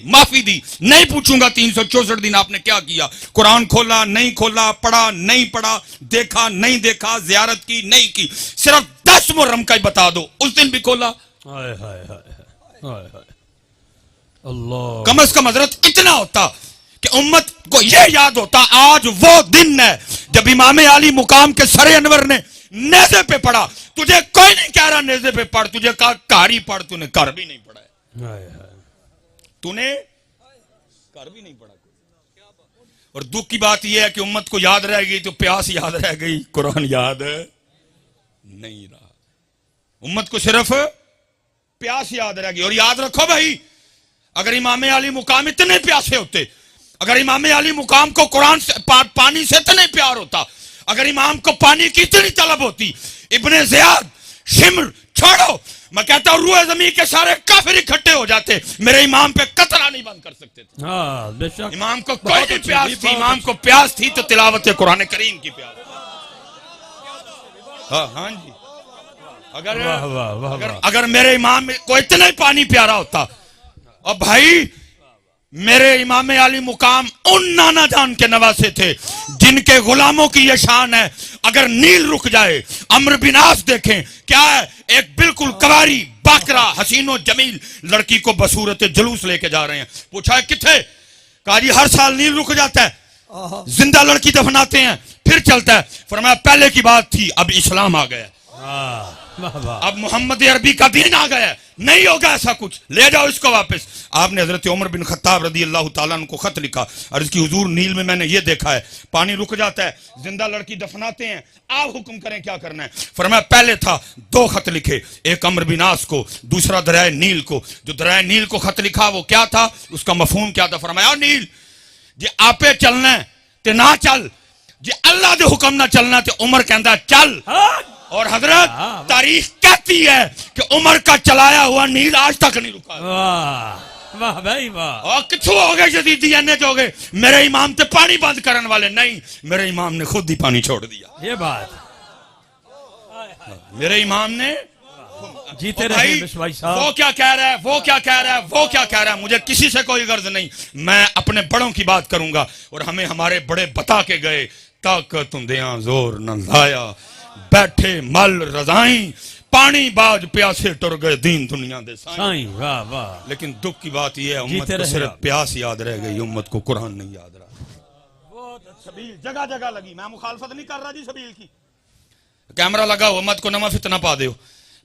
माफी दी, नहीं पूछूंगा 364 दिन आपने क्या किया। कुरान खोला नहीं खोला, पढ़ा नहीं पढ़ा, देखा नहीं देखा, जियारत की नहीं की, सिर्फ 10 मुहर्रम का ही बता दो, उस दिन भी खोला। हाय हाय हाय हाय हाय अल्लाह। कम से कम हजरत इतना होता कि उम्मत को यह याद होता आज वो दिन है जब इमाम आली मुकाम के सरे अनवर ने नेज़े पे पढ़ा। तुझे कोई नहीं कह रहा नेज़े पे पढ़, तुझे कहा कारी पढ़, तूने कर भी नहीं पढ़ा है, तूने कर भी नहीं पढ़ा। और दुख की बात यह है कि उम्मत को याद रह गई तो प्यास याद रह गई, कुरान याद नहीं रहा। उम्मत को सिर्फ प्यास याद रह गई। और याद रखो भाई, अगर इमाम आली मुकाम इतने प्यासे होते, अगर इमाम आली मुकाम को कुरान से पानी से इतने प्यार होता, अगर इमाम को पानी की इतनी तलब होती, इब्ने ज़ियाद, शिम्र छोड़ो, मैं कहता हूं रूए ज़मीन के सारे काफिर इकट्ठे हो जाते, मेरे इमाम पे कतरा नहीं बंद कर सकते थे। हाँ, बेशक। इमाम को कोई नहीं प्यास थी, इमाम को प्यास थी तो तिलावत कुरान करीम की प्यास। हाँ जी, अगर मेरे इमाम को इतना ही पानी प्यारा होता, और भाई मेरे इमाम आली मुकाम उन नाना जान के नवासे थे जिनके गुलामों की यह शान है, अगर नील रुक जाए, अम्र बिन आस देखें क्या है, एक बिल्कुल कवारी बाकरा हसीनो जमील लड़की को बसूरत जुलूस लेके जा रहे हैं। पूछा है किथे, कहा जी हर साल नील रुक जाता है, जिंदा लड़की दफनाते हैं फिर चलता है। फरमाया पहले की बात थी, अब इस्लाम आ गया, अब मोहम्मद अरबी का दीन आ गया, नहीं होगा ऐसा कुछ, ले जाओ इसको वापस। आपने हजरत उमर बिन खत्ताब रदी अल्लाह ताला अन्हु को खत लिखा, अर्ज की हुजूर नील में मैंने ये देखा है, पानी रुक जाता है, जिंदा लड़की दफनाते हैं, आप हुक्म करें क्या करना है। फरमाया पहले था 2 खत लिखे, एक अम्र बिन आस को, दूसरा दरियाए नील को। जो दरियाए नील को खत लिखा वो क्या था, उसका मफहूम क्या था। फरमाया नील जे आपे चलना है ते ना चल, जे अल्लाह दे हुक्म ना चलना ते उमर कहता चल। और हजरत तारीख कहती है कि उमर का चलाया हुआ नील आज तक नहीं रुका। वाह भाई वाह। और किथों हो गए जदीदी, एने हो गए मेरे इमाम ते पानी बंद करने वाले, नहीं, मेरे इमाम ने खुद ही पानी छोड़ दिया। ये बात मेरे इमाम ने जीते रहे भाई साहब। वो क्या कह रहा है, वो क्या कह रहा है, वो क्या कह रहा है, मुझे किसी से कोई गर्ज नहीं, मैं अपने बड़ों की बात करूंगा। और हमें हमारे बड़े बता के गए, ताकत हुंदियां जोर न लाया, बैठे मल रजाई, पानी बाज प्यासे टुर गए दीन दुनिया दे साईं। वाह वाह। लेकिन दुख की बात यह है उम्मत को सिर्फ प्यास याद रह गई, उम्मत को कुरान नहीं याद रहा। सबील जगह जगह लगी, मैं मुखालफत नहीं कर रहा जी सबील की, कैमरा लगा हो मत को नमा फितना पा दो,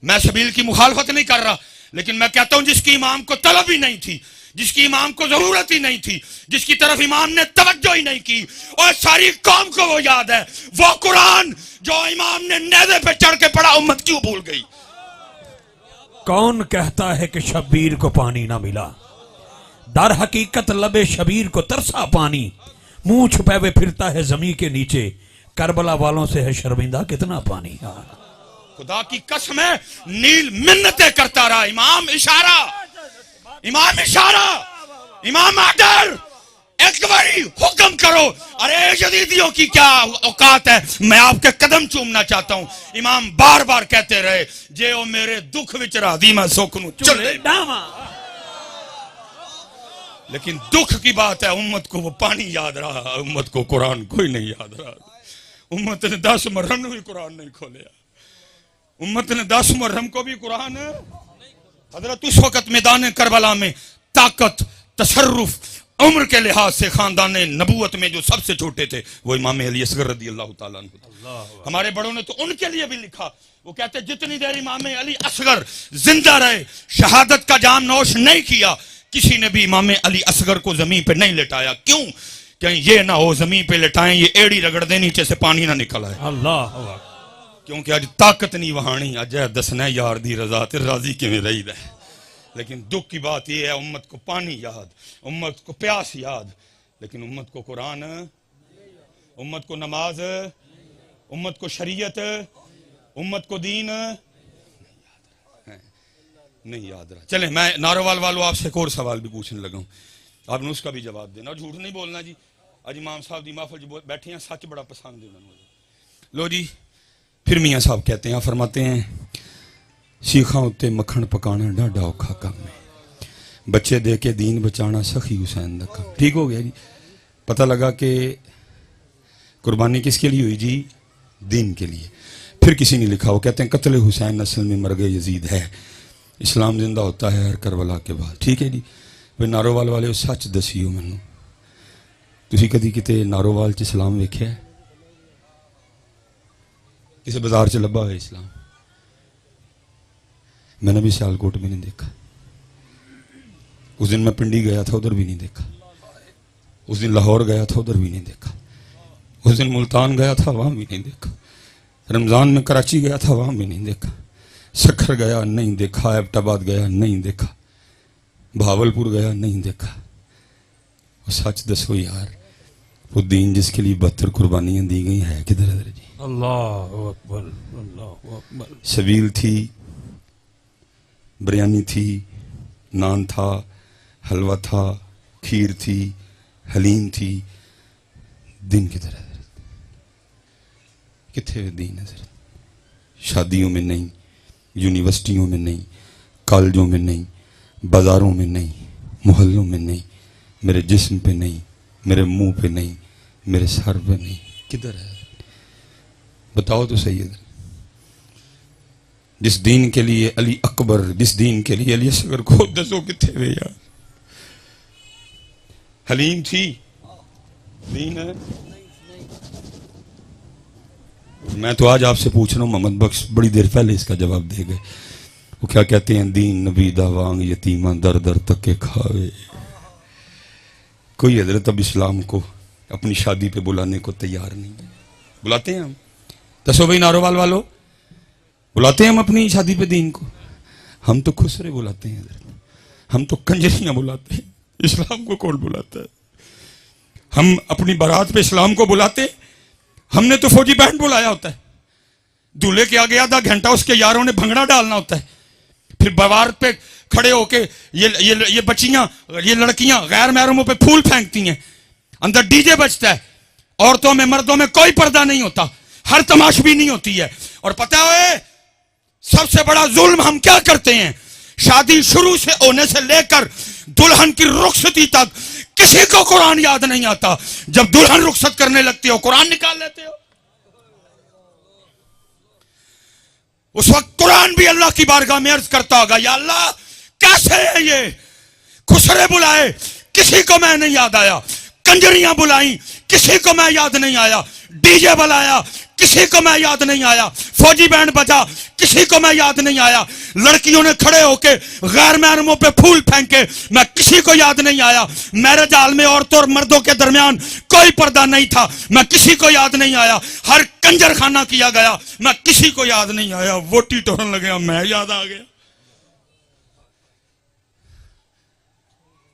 मैं सबील की मुखालफत नहीं कर रहा, लेकिन मैं कहता हूं जिसकी इमाम को तलब ही नहीं थी, जिसकी इमाम को जरूरत ही नहीं थी, जिसकी तरफ इमाम ने तवज्जो ही नहीं की, और सारी कौम को वो याद है, वो कुरान जो इमाम ने नेज़े पे चढ़ के पढ़ा, उम्मत क्यों भूल गई। कौन कहता है कि शब्बीर को पानी ना मिला, दर हकीकत लबे शबीर को तरसा पानी, मुंह छुपाए फिरता है जमीन के नीचे, करबला वालों से है शर्मिंदा कितना पानी। खुदा की कसम है नील मिन्नतें करता रहा, इमाम इशारा, इमाम इशारा, इमाम आर्डर, एक बारी हुक्म करो। अरे यजीदियों की क्या औकात है, मैं आपके कदम चूमना चाहता हूं। इमाम बार बार कहते रहे, जे ओ मेरे दुख विच राधी मैं सुख नूं चले डावा। लेकिन दुख की बात है उम्मत को वो पानी याद रहा, उम्मत को कुरान कोई नहीं याद रहा। उम्मत ने 10 मुहर्रम में भी कुरान नहीं खोलिया, उम्मत ने 10 मुहर्रम को भी कुरान। हजरत उस वक्त मैदान करबला में ताकत, तशर्रुफ, उम्र के लिहाज से खानदान नबूवत में जो सबसे छोटे थे वो इमाम अली असगर रदी अल्लाह ताला अन्हु थे। हमारे बड़ों ने तो उनके लिए भी लिखा, वो कहते जितनी देर इमाम अली असगर जिंदा रहे, शहादत का जाम नोश नहीं किया, किसी ने भी इमाम अली असगर को जमीन पे नहीं लेटाया। क्यों? कहीं ये ना हो जमीन पे लेटाएं, ये एड़ी रगड़ दे नीचे से पानी ना निकल आए। अल्लाह, क्योंकि अज ताकत नहीं वहानी, अज दसना यार दी रजा ते राजी किवें रहीदा है। लेकिन दुख की बात यह है उम्मत को पानी याद, उम्मत को प्यास याद, लेकिन उम्मत को कुरान, उम्मत को नमाज, उम्मत को शरीयत, उम्मत को दीन नहीं याद रहा। चले मैं नारोवाल वालों आपसे एक और सवाल भी पूछने लगा हूं, आपने उसका भी जवाब देना, झूठ नहीं बोलना जी। अज इमाम साहब दी महफिल जो बैठे हैं सच बड़ा पसंद है उन्होंने। लो जी, फिर मियाँ साहब कहते हैं, फरमाते हैं सीखा उत्ते मक्खन पकाना डाढा औखा काम है, बच्चे दे के दीन बचाना सखी हुसैन दा काम। ठीक हो गया जी। पता लगा कि कुर्बानी किसके लिए हुई जी? दीन के लिए। फिर किसी ने लिखा, वो कहते हैं कत्ल हुसैन असल में मरग यजीद है, इस्लाम जिंदा होता है हर करबला के बाद। ठीक है जी। वे नारोवाल वाले सच दसियो मैनू, तुसी कदी किते नारोवाल च इस्लाम वेख्या? किसी बाजार च लभा हुआ इस्लाम? मैंने भी सियालकोट में नहीं देखा। उस दिन मैं पिंडी गया था, उधर भी नहीं देखा। उस दिन लाहौर गया था, उधर भी नहीं देखा। उस दिन मुल्तान गया था, वहां भी नहीं देखा। रमजान में कराची गया था, वहां भी नहीं देखा। सखर गया, नहीं देखा। एबटाबाद गया, नहीं देखा। भावलपुर गया, नहीं देखा। और सच दसो यार, वो दीन जिसके लिए 72 कुर्बानियां दी गई है किधर है जी? अल्लाह अकबर, अल्लाह अकबर। सबील थी, बिरयानी थी, नान था, हलवा था, खीर थी, हलीम थी। दिन किधर है? किथे दीन है? शादियों में नहीं, यूनिवर्सिटियों में नहीं, कॉलेजों में नहीं, बाजारों में नहीं, मोहल्लों में नहीं, मेरे जिस्म पे नहीं, मेरे मुंह पे नहीं, मेरे सर पे नहीं। किधर है? बताओ तो सही है। जिस दीन के लिए अली अकबर, जिस दीन के लिए अली असगर को दसो किथे वे यार। हलीम थी, दीन है? मैं तो आज आपसे पूछ रहा हूं, मोहम्मद बख्श बड़ी देर पहले इसका जवाब दे गए। वो क्या कहते हैं? दीन नबी दा वांग यतीमा दर दर तक के खावे। कोई हजरत अब इस्लाम को अपनी शादी पे बुलाने को तैयार नहीं है। बुलाते हैं हम? दसो भाई नारोवाल वालों, बुलाते हैं हम अपनी शादी पे दीन को? हम तो खुसरे बुलाते हैं, हम तो कंजरियां बुलाते हैं। इस्लाम को कौन बुलाता है? हम अपनी बारात पे इस्लाम को बुलाते? हमने तो फौजी बैंड बुलाया होता है। दूल्हे के आगे आधा घंटा उसके यारों ने भंगड़ा डालना होता है। फिर बारात पे खड़े होके ये बच्चियां, ये लड़कियां गैर महरमों पे फूल फेंकती हैं। अंदर डीजे बजता है। औरतों में मर्दों में कोई पर्दा नहीं होता, हर तमाशबी नहीं होती है। और पता है सबसे बड़ा जुल्म हम क्या करते हैं? शादी शुरू से होने से लेकर दुल्हन की रुखसती तक किसी को कुरान याद नहीं आता। जब दुल्हन रुखसत करने लगती हो, कुरान निकाल लेते हो। उस वक्त कुरान भी अल्लाह की बारगाह में अर्ज करता होगा, या अल्लाह कैसे है ये? खुसरे बुलाए, किसी को मैं नहीं याद आया। कंजरियां बुलाई, किसी को मैं याद नहीं आया। डीजे बुलाया, किसी को मैं याद नहीं आया। फौजी बैंड बजा, किसी को मैं याद नहीं आया। लड़कियों ने खड़े होके गैर महरमों पे फूल फेंके, मैं किसी को याद नहीं आया। मैरिज हॉल में औरतों और मर्दों के दरमियान कोई पर्दा नहीं था, मैं किसी को याद नहीं आया। हर कंजर खाना किया गया, मैं किसी को याद नहीं आया। वोटी टोरन लगे, मैं याद आ गया।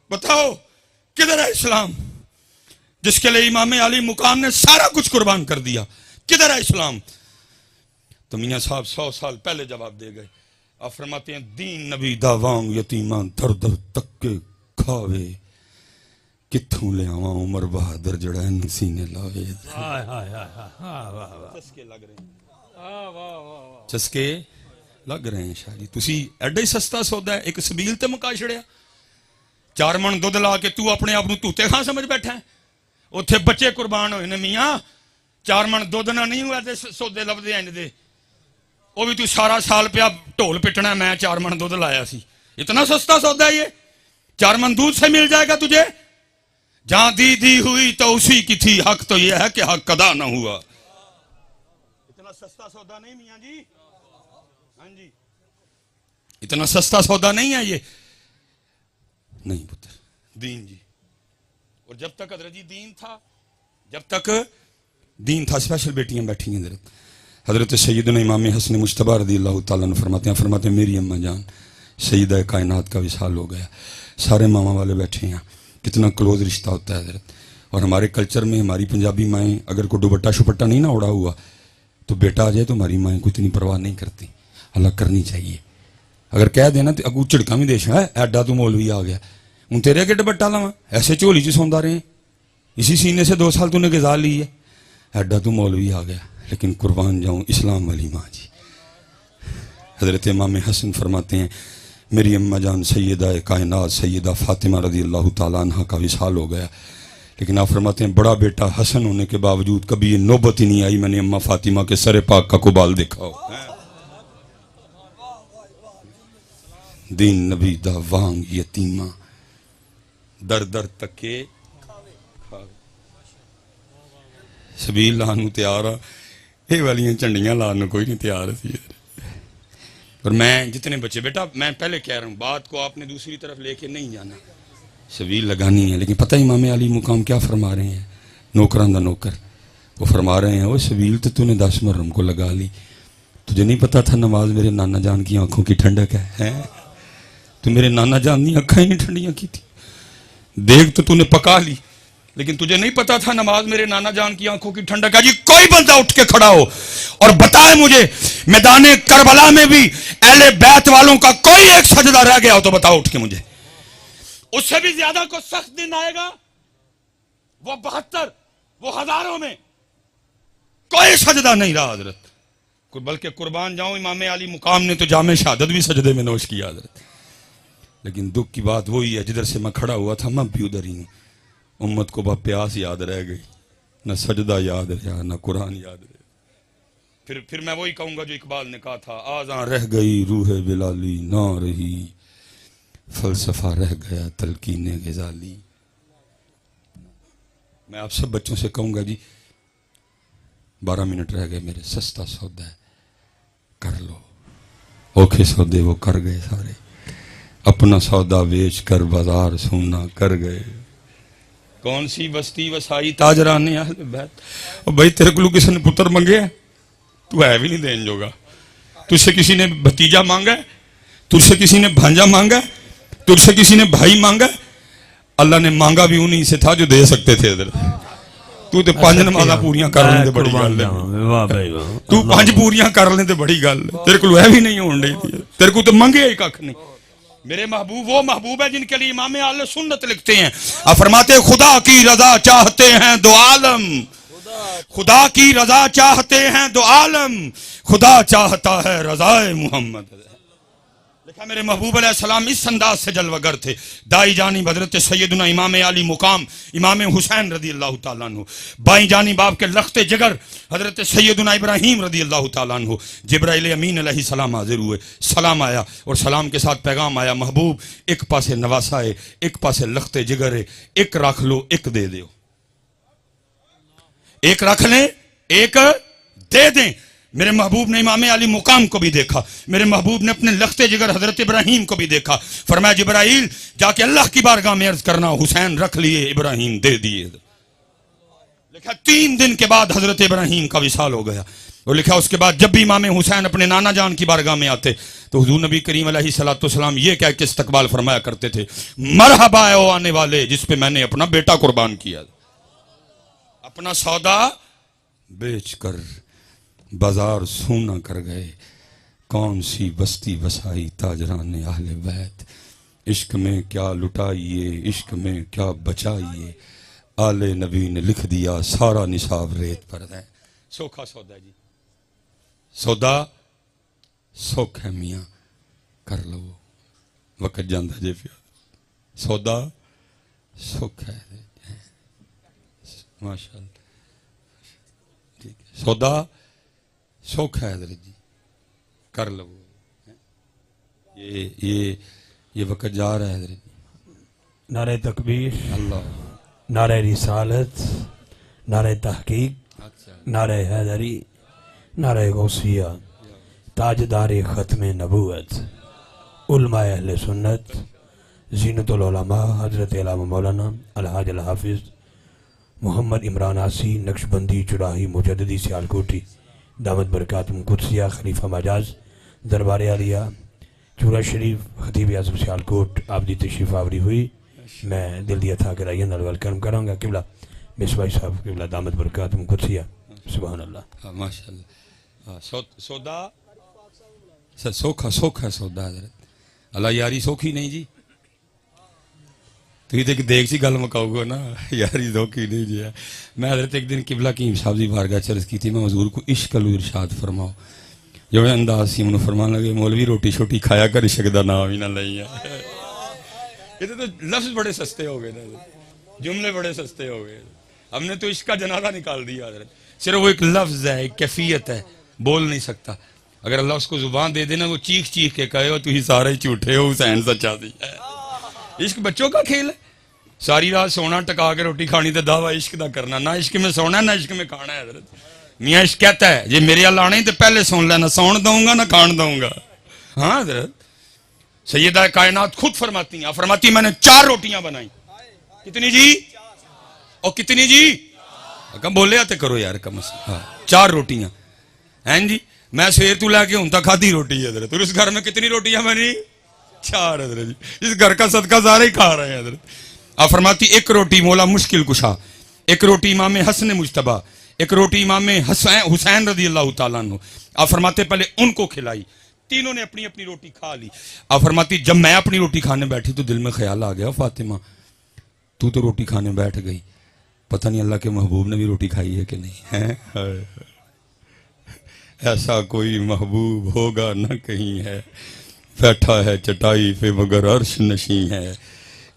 बताओ किधर है इस्लाम जिसके लिए इमाम अली मुकाम ने सारा कुछ कुर्बान कर दिया? किधर है इस्लाम? तो मियां साहब 100 साल पहले जवाब दे गए। आप फरमाते हैं दीन नबी दा वांग यतीमा दर दर तक के खावे, कित्थों ले आवा उमर बहादुर जड़ा सीने लावे। चस्के लग रहे हैं, चस्के लग रहे हैं शायद। तुसी एडा ही सस्ता सौदा है, एक सबील ते मुका छड़िया। 4 मन दुध ला के तू अपने आप तूते खां समझ बैठा है। उत्थे बच्चे कुर्बान होए ने मियां, 4 मन दुध ना नहीं हुआ ते सौदे लभदे इंज दे। वो भी तू सारा साल पिया ढोल पिटना, मैं 4 मन दूध लाया सी। इतना सस्ता सौदा है ये? 4 मन दूध से मिल जाएगा तुझे? जहां दी हुई तो उसी की थी, हक तो यह है कि हक अदा ना हुआ। इतना सस्ता सौदा नहीं मियां जी। हाँ जी, इतना सस्ता सौदा नहीं है ये। नहीं पुत्र, दीन जी। और जब तक हजरत जी दीन था, जब तक दीन था, स्पेशल बेटियां बैठी हैं। हजरत सैयदना इमाम हसन मुश्तबा रज़ियल्लाहु ताला अन्हु फरमाते हैं मेरी अम्मा जान सईदा कायनात का विसाल हो गया। सारे मामा वाले बैठे हैं, कितना क्लोज रिश्ता होता है हजरत। और हमारे कल्चर में हमारी पंजाबी माएँ अगर कोई दुपट्टा शुपट्टा नहीं ना उड़ा हुआ तो बेटा आ जाए तो हमारी माएँ को इतनी परवाह नहीं करती। अल्लाह करनी चाहिए। अगर कह देना तो अगू झिड़का भी देश है, एडा तू मौलवी आ गया, हूँ तेरे अगे दुपट्टा लावा, ऐसे झोली च सौंदा रहे, इसी सीने से 2 साल तूने ग़िज़ा ली है, एडा तू मौलवी आ गया। लेकिन कुर्बान जाऊं इस्लाम वाली माँ जी। हजरत इमाम हसन फरमाते हैं मेरी अम्मा जान सैयदा कायनात सैयदा फातिमा रज़ी अल्लाह ताला अन्हा का विसाल हो गया, लेकिन आप फरमाते हैं बड़ा बेटा हसन होने के बावजूद कभी ये नौबत ही नहीं आई मैंने अम्मा फातिमा के सरे पाक का कुबाल देखा हो। दीन नबी दा वांग यतीमा दर दर तके सबील लानू तैयार आ, ये वालियां झंडियां लाने कोई नहीं तैयार सी। और मैं जितने बच्चे बेटा मैं पहले कह रहा हूँ बात को आपने दूसरी तरफ लेके नहीं जाना, सबील लगानी है। लेकिन पता इमाम अली मुकाम क्या फरमा रहे हैं, नौकरान दा नौकर वो फरमा रहे हैं वो सबील तो तूने 10 मुहर्रम को लगा ली, तुझे नहीं पता था नमाज मेरे नाना जान की आंखों की ठंडक है? तू मेरे नाना जान की आंखें ही ठंडियां की थी, देख तो तूने पका ली, लेकिन तुझे नहीं पता था नमाज मेरे नाना जान की आंखों की ठंडक है। जी कोई बंदा उठ के खड़ा हो और बताए मुझे मैदाने करबला में भी अहले बैत वालों का कोई एक सजदा रह गया हो तो बताओ उठ के मुझे। उससे भी ज्यादा को सख्त दिन आएगा, वो 72 वो हजारों में कोई सजदा नहीं रहा हजरत, बल्कि कुर्बान जाऊं इमाम अली मुकाम ने तो जामे शहादत भी सजदे में नोश किया हजरत। लेकिन दुख की बात वही है जिधर से मैं खड़ा हुआ था मैं भी उधर ही हूं। उम्मत को बस प्यास याद रह गई, न सजदा याद रहा न कुरान याद रहा। फिर मैं वही कहूंगा जो इकबाल ने कहा था, आज़ां रह गई रूह बिलाली ना रही, फलसफा रह गया तलकीने ग़ज़ाली। मैं आप सब बच्चों से कहूंगा जी 12 मिनट रह गए मेरे, सस्ता सौदा है कर लो, औखे सौदे वो कर गए सारे, अपना सौदा बेच कर बाजार सोना कर गए। कौन सी बस्ती वसाई ताजराने अहले बैत। और भाई तेरे को किसी ने पुत्र मंगे है, तू है भी नहीं देने जोगा, तुझसे किसी ने भतीजा मांगा है, तुझसे किसी ने भांजा मांगा है, तुझसे किसी ने भाई मांगा है। अल्लाह ने मांगा भी उन्हीं से था जो दे सकते थे। इधर तू तो 5 नमाज़ां पूरियां कर लें बड़ी गल है, तू 5 पूरियां कर लें बड़ी गल, तेरे को है भी नहीं होने दी, तेरे को तो मंगे ही कख नहीं। मेरे महबूब वो महबूब है जिनके लिए इमाम आले सुन्नत लिखते हैं, आप फरमाते खुदा की रजा चाहते हैं दो आलम, खुदा की रजा चाहते हैं दो आलम, खुदा चाहता है रजाए मोहम्मद। लिखा मेरे महबूब अलैहिस्सलाम इस अंदाज से जलवागर थे। दाई जानी हज़रत सैयदना इमाम अली मुकाम इमाम हुसैन रज़ी अल्लाह ताला अन्हु, बाई जानी बाप के लख्ते जिगर हज़रत सैयदना इब्राहीम रज़ी अल्लाह ताला अन्हु। जिब्राइल अमीन अलैहिस्सलाम हाजिर हुए, सलाम आया और सलाम के साथ पैगाम आया, महबूब एक पासे नवासा है, एक पासे लख्ते जिगर है, एक रख लो एक दे दो, एक रख लें एक दे दें। मेरे महबूब ने इमाम अली मुकाम को भी देखा, मेरे महबूब ने अपने लख्ते जिगर हजरत इब्राहीम को भी देखा। फरमाया जिब्राइल जाके अल्लाह की बारगाह में अर्ज करना, हुसैन रख लिए इब्राहीम दे दिए। लिखा 3 दिन के बाद हजरत इब्राहीम का विसाल हो गया। और लिखा उसके बाद जब भी इमाम हुसैन अपने नाना जान की बारगाह में आते तो हुजूर नबी करीम अलैहिस्सलाम ये कह के इस्तकबाल फरमाया करते थे, मरहबा ओ आने वाले जिस पे मैंने अपना बेटा कुर्बान किया, अपना सौदा बेच कर बाजार सोना कर गए। कौन सी बस्ती बसाई ताजराने अहले बैत, इश्क में क्या लुटाइए इश्क में क्या बचाइए, आले नबी ने लिख दिया सारा निसाब रेत पर है। सोखा सौदा जी, सौदा सौख है मियाँ कर लो, वक्त जाता जे पिया, सौदा सुख है माशाअल्लाह, ठीक है सौदा सुख है हजरत जी कर लो। ये वक्त जा रहा है हजरत जी। नारे तकबीर, अल्लाह, नारे रिसालत, नारे तहकीक, नारे हैदरी, नारे गौसिया, ताजदार खत्म नबूवत, उलमाए अहले सुन्नत, ज़ीनतुल उलमा हजरत अल्लामा मौलाना अलहाज अल हाफिज मोहम्मद इमरान आसी नक्शबंदी चुराही मुजद्दिदी सियालकोटी दामद बरकातुहुम कुदसिया खलीफा मजाज दरबार आलिया चूरा शरीफ खतीब आज़म सियालकोट आपदी तशरीफ आवरी हुई। मैं दिल दिया था कि राइयन वेलकम करूँगा किबला मिसबाई साहब किबला दामद बरकातुहुम कुदसिया। सुभान अल्लाह माशाअल्लाह। सौदा सोखा सोखा सौदा अल्लाह यारी सौखी नहीं जी, तुम तो देख सी गल मुकाओगे ना, यारी सौखी नहीं जी। मैं हजरत एक दिन किबला कीम साहब जी बारगाह चर्ज की थी, मैं हजूर को इश्क अल इरशाद फरमाओ। जो अंदाज सी उन्होंने फरमान लगे मौलवी रोटी छोटी खाया कर इश्क दा नाम ही ना लई है। ये तो लफ्ज बड़े सस्ते हो गए ना, जुमले बड़े सस्ते हो गए। हमने तो इश्क का जनाजा निकाल दिया। सिर्फ वो एक लफ्ज है, एक कैफियत है, बोल नहीं सकता। अगर अल्लाह उसको जुबान दे देना वो चीख चीख के कहे हो तुम सारे ही झूठे हो, हुसैन सच्चा सी है। इश्क बच्चों का खेल है। सारी रात सोना टका के रोटी खानी तो दावा इश्क दा करना, ना इश्क में सोना ना इश्क में खाना है। मियाँ इश्क कहता है जे मेरे अल्लाह आने तो पहले सुन लेना, सौन दूंगा ना खान दूंगा। हाँ हजरत सैयदा कायनात खुद फरमाती हैं, फरमाती मैंने 4 रोटियां बनाई। कितनी जी? और कितनी जी? कम बोले आते करो यार कम से कम। 4 रोटियां हैं जी। मैं सवेर तू लैके हूं तक खाधी रोटी है हजरत। और इस घर में कितनी रोटियां बनी? 4 हजरत जी। इस घर का सदका सारे ही खा रहे हैं हजरत। आप फरमाती 1 रोटी मौला मुश्किल कुशा, 1 रोटी इमाम हसन मुज्तबा, 1 रोटी इमाम हुसैन रदी अल्लाह तआला अन्हु। आप फरमाते पहले उनको खिलाई, तीनों ने अपनी अपनी रोटी खा ली। आप फरमाती जब मैं अपनी रोटी खाने बैठी तो दिल में ख्याल आ गया फातिमा तू तो रोटी खाने बैठ गई, पता नहीं अल्लाह के महबूब ने भी रोटी खाई है कि नहीं है। ऐसा कोई महबूब होगा ना कहीं है, बैठा है चटाई पे मगर अर्श नशी है।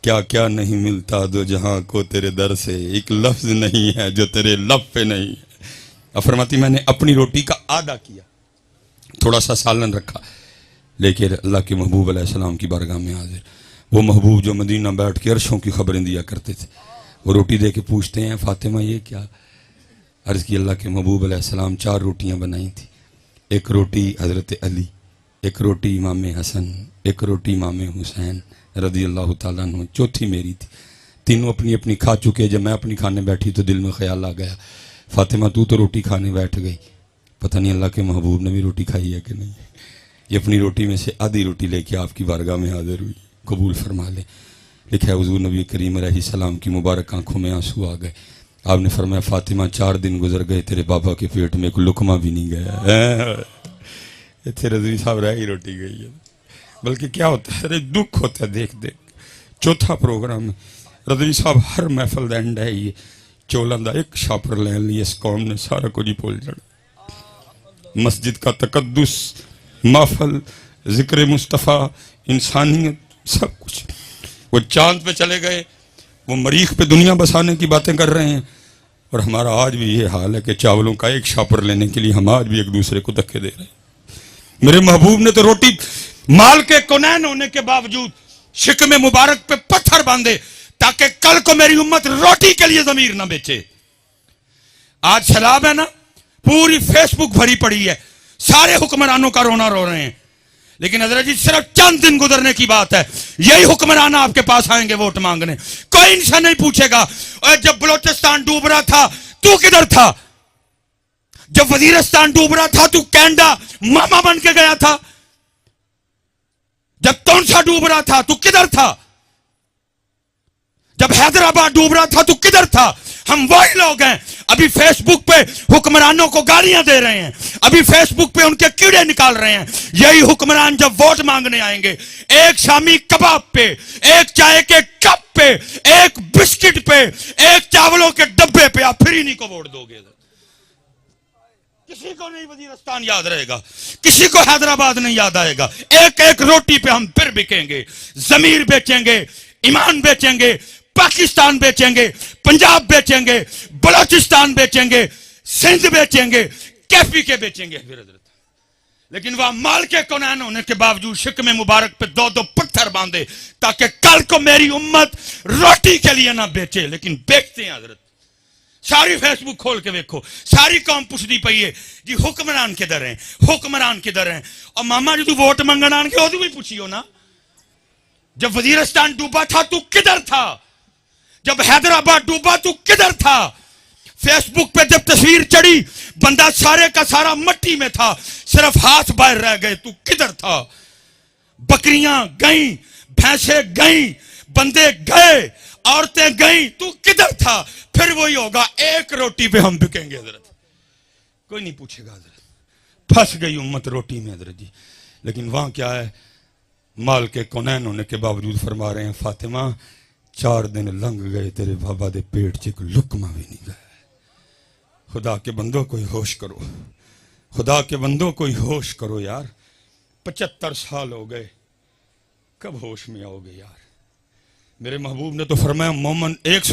क्या क्या नहीं मिलता दो जहां को तेरे दर से, एक लफ्ज नहीं है जो तेरे लब पे नहीं है। अब फरमाती मैंने अपनी रोटी का आधा किया, थोड़ा सा सालन रखा, लेकिन अल्लाह के महबूब अलैहिस्सलाम की बारगाह में हाजिर, वो महबूब जो मदीना बैठ के अर्शों की खबरें दिया करते थे, वो रोटी दे के पूछते हैं फातिमा ये क्या? अर्ज की अल्लाह के महबूब अलैहिस्सलाम 4 रोटियां बनाई थी, 1 रोटी हजरत अली, 1 रोटी इमाम हसन, 1 रोटी इमाम हुसैन रदी अल्लाह तआला अन्हु, चौथी मेरी थी। तीनों अपनी अपनी खा चुके। जब मैं अपनी खाने बैठी तो दिल में ख्याल आ गया फातिमा तू तो रोटी खाने बैठ गई, पता नहीं अल्लाह के महबूब ने भी रोटी खाई है कि नहीं। ये अपनी रोटी में से आधी रोटी लेके आपकी बारगाह में हाजिर हुई, कबूल फरमा ले। लिखा है हुजूर नबी करीम अलैहिस्सलाम की मुबारक आंखों में आंसू आ गए। आपने फरमाया फातिमा 4 दिन गुजर गए तेरे बाबा के पेट में कोई लुकमा भी नहीं गया। इतने रज़वी साहब रह ही रोटी गई है। बल्कि क्या होता है अरे दुख होता है देख देख। चौथा प्रोग्राम रज़वी साहब हर महफल का एंड है ये चोलों का एक छापर लैन लिए इस कौम ने सारा कुछ ही भूल जाना। मस्जिद का तकद्दुस, महफल, जिक्र मुस्तफ़ा, इंसानियत, सब कुछ। वो चांद पे चले गए, वो मरीख पे दुनिया बसाने की बातें कर रहे हैं, और हमारा आज भी ये हाल है कि चावलों का एक छापर लेने के लिए हम आज भी एक दूसरे को धक्के दे रहे हैं। मेरे महबूब ने तो रोटी माल के कोनैन होने के बावजूद शिकमे मुबारक पे पत्थर बांधे ताकि कल को मेरी उम्मत रोटी के लिए जमीर ना बेचे। आज सैलाब है ना, पूरी फेसबुक भरी पड़ी है, सारे हुक्मरानों का रोना रो रहे हैं। लेकिन हजरत जी सिर्फ चंद दिन गुजरने की बात है, यही हुक्मरान आपके पास आएंगे वोट मांगने। कोई इनसे नहीं पूछेगा जब बलोचिस्तान डूब रहा था तू किधर था, जब वजीरिस्तान डूब रहा था तू कैनेडा मामा बन के गया था, जब तौनसा डूब रहा था तू किधर था, जब हैदराबाद डूब रहा था तू किधर था। हम वही लोग हैं अभी फेसबुक पे हुक्मरानों को गालियां दे रहे हैं, अभी फेसबुक पे उनके कीड़े निकाल रहे हैं। यही हुक्मरान जब वोट मांगने आएंगे एक शामी कबाब पे, एक चाय के कप पे, एक बिस्किट पे, एक चावलों के डब्बे पे आप फिर इन्हीं को वोट दोगे। किसी को नहीं वजीरिस्तान याद रहेगा, किसी को हैदराबाद नहीं याद आएगा। एक एक रोटी पे हम फिर बिकेंगे, जमीर बेचेंगे, ईमान बेचेंगे, पाकिस्तान बेचेंगे, पंजाब बेचेंगे, बलोचिस्तान बेचेंगे, सिंध बेचेंगे, कैफी के बेचेंगे फिर। लेकिन वह माल के कोनैन होने के बावजूद शिकमे मुबारक पे 2-2 पत्थर बांधे ताकि कल को मेरी उम्मत रोटी के लिए ना बेचे। लेकिन बेचते हैं हजरत। सारी फेसबुक खोल के देखो, सारी कौम पुछदी पई है जी हुक्मरान किधर हैं, हुक्मरान किधर हैं। और मामा जी तू वोट मंगन आन के भी पूछियो ना, जब वजीरिस्तान डूबा था तू किधर था, जब हैदराबाद डूबा तू किधर था। फेसबुक पे जब तस्वीर चढ़ी बंदा सारे का सारा मट्टी में था, सिर्फ हाथ बाहर रह गए, तू किधर था। बकरियां गई, भैंसे गई, बंदे गए, औरतें गई, तू किधर था। फिर वही होगा, एक रोटी पे हम बिकेंगे हजरत, कोई नहीं पूछेगा हजरत। फंस गई उम्मत रोटी में हजरत जी। लेकिन वहां क्या है, माल के कोनैन होने के बावजूद फरमा रहे हैं फातिमा 4 दिन लंघ गए तेरे बाबा दे पेट च एक लुकमा भी नहीं गया। खुदा के बंदों कोई होश करो, खुदा के बंदों कोई होश करो यार, 75 साल हो गए, कब होश में आओगे यार। मेरे महबूब ने तो फरमाया मोमन 100